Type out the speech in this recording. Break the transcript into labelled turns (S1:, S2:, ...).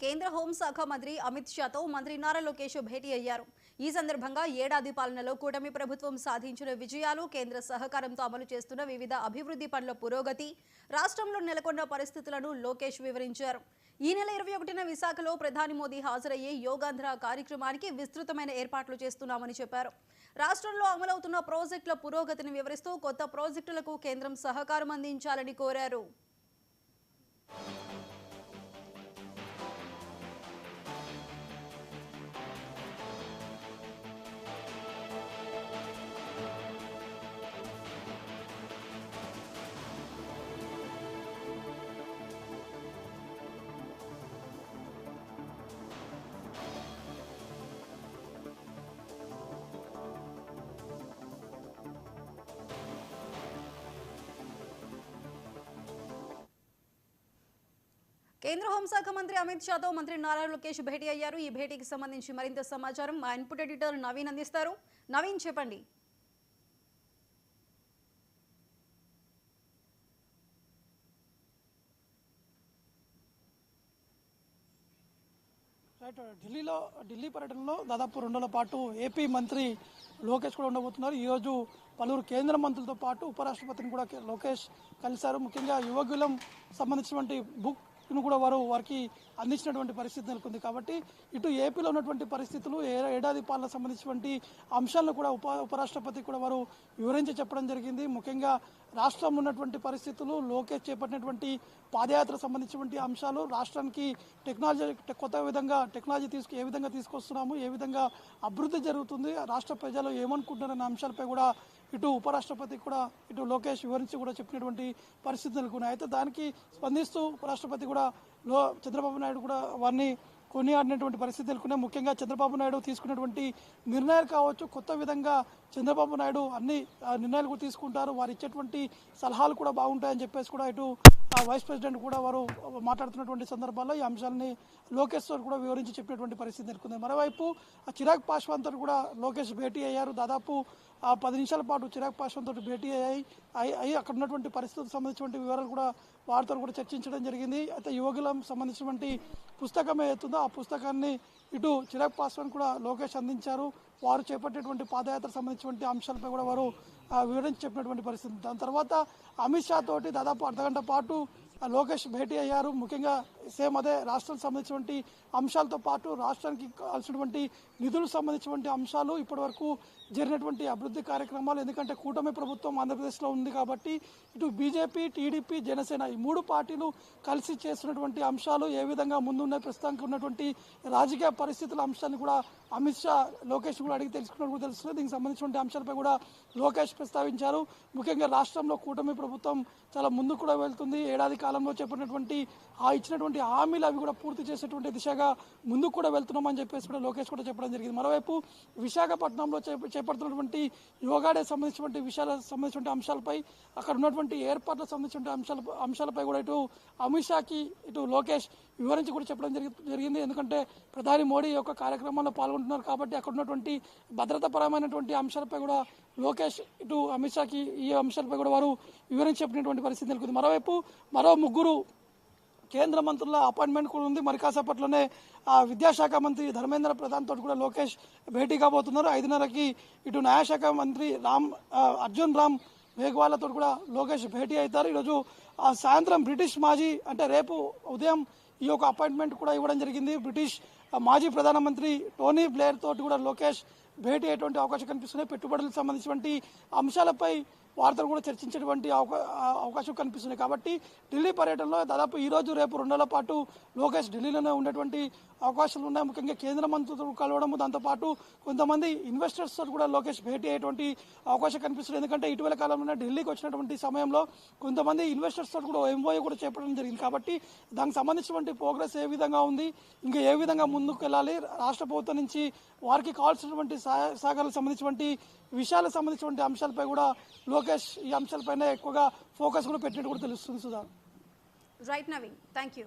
S1: కేంద్ర హోంశాఖ మంత్రి అమిత్ షాతో మంత్రి నారా లోకేష్ భేటీ అయ్యారు. ఈ సందర్భంగా ఏడాది పాలనలో కూటమి ప్రభుత్వం సాధించిన విజయాలు, కేంద్ర సహకారంతో అమలు చేస్తున్న వివిధ అభివృద్ధి పనుల పురోగతి, రాష్ట్రంలో నెలకొన్న పరిస్థితులను లోకేష్ వివరించారు. ఈ నెల 21న విశాఖలో ప్రధాని మోదీ హాజరయ్యే యోగాంధ్ర కార్యక్రమానికి విస్తృతమైన ఏర్పాట్లు చేస్తున్నామని చెప్పారు. రాష్ట్రంలో అమలవుతున్న ప్రాజెక్టుల పురోగతిని వివరిస్తూ కొత్త ప్రాజెక్టులకు కేంద్రం సహకారం అందించాలని కోరారు. కేంద్ర హోంశాఖ మంత్రి అమిత్ షాతో మంత్రి నారా లోకేష్ భేటీ అయ్యారు. ఈ భేటీకి సంబంధించి మరింత సమాచారం మా ఇన్పుట్ ఎడిటర్ నవీన్ అందిస్తారు. నవీన్, చెప్పండి.
S2: ఢిల్లీ పర్యటనలో దాదాపు 2 రోజుల పాటు ఏపీ మంత్రి లోకేష్ కూడా ఉండబోతున్నారు. ఈరోజు పలువురు కేంద్ర మంత్రులతో పాటు ఉపరాష్ట్రపతిని కూడా లోకేష్ కలిశారు. ముఖ్యంగా యువకులం సంబంధించినటువంటి బుక్ను కూడా వారికి అందించినటువంటి పరిస్థితి నెలకొంది. కాబట్టి ఇటు ఏపీలో ఉన్నటువంటి పరిస్థితులు, ఏడాది పాలన సంబంధించినటువంటి అంశాలను కూడా ఉపరాష్ట్రపతి కూడా వారు వివరించి చెప్పడం జరిగింది. ముఖ్యంగా రాష్ట్రంలో ఉన్నటువంటి పరిస్థితులు, లోకేష్ చేపట్టినటువంటి పాదయాత్ర సంబంధించినటువంటి అంశాలు, రాష్ట్రానికి కొత్త విధంగా టెక్నాలజీ ఏ విధంగా తీసుకొస్తున్నాము, ఏ విధంగా అభివృద్ధి జరుగుతుంది, రాష్ట్ర ప్రజలు ఏమనుకుంటున్నారన్న అంశాలపై కూడా ఇటు ఉపరాష్ట్రపతి కూడా ఇటు లోకేష్ వివరించి కూడా చెప్పినటువంటి పరిస్థితులు నెలకొన్నాయి. అయితే దానికి స్పందిస్తూ ఉపరాష్ట్రపతి కూడా చంద్రబాబు నాయుడు కూడా వారిని కొనియాడినటువంటి పరిస్థితి నెలకొన్నాయి. ముఖ్యంగా చంద్రబాబు నాయుడు తీసుకున్నటువంటి నిర్ణయాలు కావచ్చు, కొత్త విధంగా చంద్రబాబు నాయుడు అన్ని నిర్ణయాలు కూడా తీసుకుంటారు, వారు ఇచ్చేటువంటి సలహాలు కూడా బాగుంటాయని చెప్పేసి కూడా ఇటు వైస్ ప్రెసిడెంట్ కూడా వారు మాట్లాడుతున్నటువంటి సందర్భాల్లో ఈ అంశాలని లోకేష్ కూడా వివరించి చెప్పినటువంటి పరిస్థితి నెలకొంది. మరోవైపు చిరాగ్ పాస్వాన్తో కూడా లోకేష్ భేటీ అయ్యారు. దాదాపు 10 నిమిషాల పాటు చిరాగ్ పాస్వాన్తో భేటీ అయ్యి అక్కడ ఉన్నటువంటి పరిస్థితులకు సంబంధించినటువంటి వివరాలు కూడా వారితో కూడా చర్చించడం జరిగింది. అయితే యువకులం సంబంధించినటువంటి పుస్తకం ఏదైతుందో ఆ పుస్తకాన్ని ఇటు చిరాగ్ పాస్వాన్ కూడా లోకేష్ అందించారు. వారు చేపట్టేటువంటి పాదయాత్ర సంబంధించినటువంటి అంశాలపై కూడా వారు వివరించి చెప్పినటువంటి పరిస్థితి. దాని తర్వాత అమిత్ షా తోటి దాదాపు అర్ధగంట పాటు లోకేష్ భేటీ అయ్యారు. ముఖ్యంగా సేమ్ అదే రాష్ట్రానికి సంబంధించినటువంటి అంశాలతో పాటు రాష్ట్రానికి కావాల్సినటువంటి నిధులకు సంబంధించినటువంటి అంశాలు, ఇప్పటి వరకు జరిగినటువంటి అభివృద్ధి కార్యక్రమాలు, ఎందుకంటే కూటమి ప్రభుత్వం ఆంధ్రప్రదేశ్లో ఉంది కాబట్టి ఇటు బీజేపీ, టీడీపీ, జనసేన ఈ 3 పార్టీలు కలిసి చేస్తున్నటువంటి అంశాలు ఏ విధంగా ముందున్న ప్రస్తుతానికి ఉన్నటువంటి రాజకీయ పరిస్థితుల అంశాన్ని కూడా అమిత్ షా లోకేష్ కూడా అడిగి తెలుసుకున్నట్టు కూడా తెలుస్తుంది. దీనికి సంబంధించినటువంటి అంశాలపై కూడా లోకేష్ ప్రస్తావించారు. ముఖ్యంగా రాష్ట్రంలో కూటమి ప్రభుత్వం చాలా ముందుకు కూడా వెళ్తుంది. ఏడాది కాలంలో చేపట్టినటువంటి ఇచ్చినటువంటి హామీలు అవి కూడా పూర్తి చేసేటువంటి దిశగా ముందుకు కూడా వెళ్తున్నామని చెప్పేసి కూడా లోకేష్ కూడా చెప్పడం జరిగింది. మరోవైపు విశాఖపట్నంలో చేపడుతున్నటువంటి యోగా డే సంబంధించినటువంటి విషయాలకు సంబంధించిన అంశాలపై, అక్కడ ఉన్నటువంటి ఏర్పాట్లకు సంబంధించిన అంశాలపై కూడా ఇటు అమిత్ షాకి ఇటు లోకేష్ వివరించి కూడా చెప్పడం జరిగింది. ఎందుకంటే ప్రధాని మోడీ యొక్క కార్యక్రమాల్లో పాల్గొంటున్నారు కాబట్టి అక్కడ ఉన్నటువంటి భద్రతాపరమైనటువంటి అంశాలపై కూడా లోకేష్ ఇటు అమిత్ షాకి ఈ అంశాలపై కూడా వారు వివరించి చెప్పినటువంటి పరిస్థితి నెలకొంది. మరోవైపు మరో 3 కేంద్ర మంత్రుల అపాయింట్మెంట్ కూడా ఉంది. మరి కాసేపట్లోనే విద్యాశాఖ మంత్రి ధర్మేంద్ర ప్రధాన్ తోటి కూడా లోకేష్ భేటీ కాబోతున్నారు. 5:30కి ఇటు న్యాయశాఖ మంత్రి అర్జున్ రామ్ మేఘ్వాలతో కూడా లోకేష్ భేటీ అవుతారు. ఈరోజు సాయంత్రం బ్రిటిష్ మాజీ అంటే రేపు ఉదయం ఈ యొక్క అపాయింట్మెంట్ కూడా ఇవ్వడం జరిగింది. బ్రిటిష్ మాజీ ప్రధానమంత్రి టోనీ బ్లేర్ తోటి కూడా లోకేష్ భేటీ అయ్యేటువంటి అవకాశం కనిపిస్తున్నాయి. పెట్టుబడులకు సంబంధించినటువంటి అంశాలపై వారితో కూడా చర్చించేటువంటి అవకాశం కనిపిస్తుంది. కాబట్టి ఢిల్లీ పర్యటనలో దాదాపు ఈరోజు రేపు 2 రోజుల పాటు లోకేష్ ఢిల్లీలోనే ఉండేటువంటి అవకాశాలు ఉన్నాయి. ముఖ్యంగా కేంద్ర మంత్రులతో కలవడము, దాంతోపాటు కొంతమంది ఇన్వెస్టర్స్ తోటి కూడా లోకేష్ భేటీ అయ్యేటువంటి అవకాశం కనిపిస్తుంది. ఎందుకంటే ఇటీవల కాలంలోనే ఢిల్లీకి వచ్చినటువంటి సమయంలో కొంతమంది ఇన్వెస్టర్స్ తోటి కూడా ఎంఓఏ కూడా చేపట్టడం జరిగింది. కాబట్టి దానికి సంబంధించినటువంటి ప్రోగ్రెస్ ఏ విధంగా ఉంది, ఇంకా ఏ విధంగా ముందుకు వెళ్ళాలి, రాష్ట్ర ప్రభుత్వం నుంచి వారికి కావాల్సినటువంటి సహకారాలకు సంబంధించినటువంటి విషయాలకు సంబంధించినటువంటి అంశాలపై కూడా లోకేష్ ఈ అంశాలపైన ఎక్కువగా ఫోకస్ కూడా పెట్టినట్టు కూడా తెలుస్తుంది. Sudha.
S1: Right Naveen, thank you.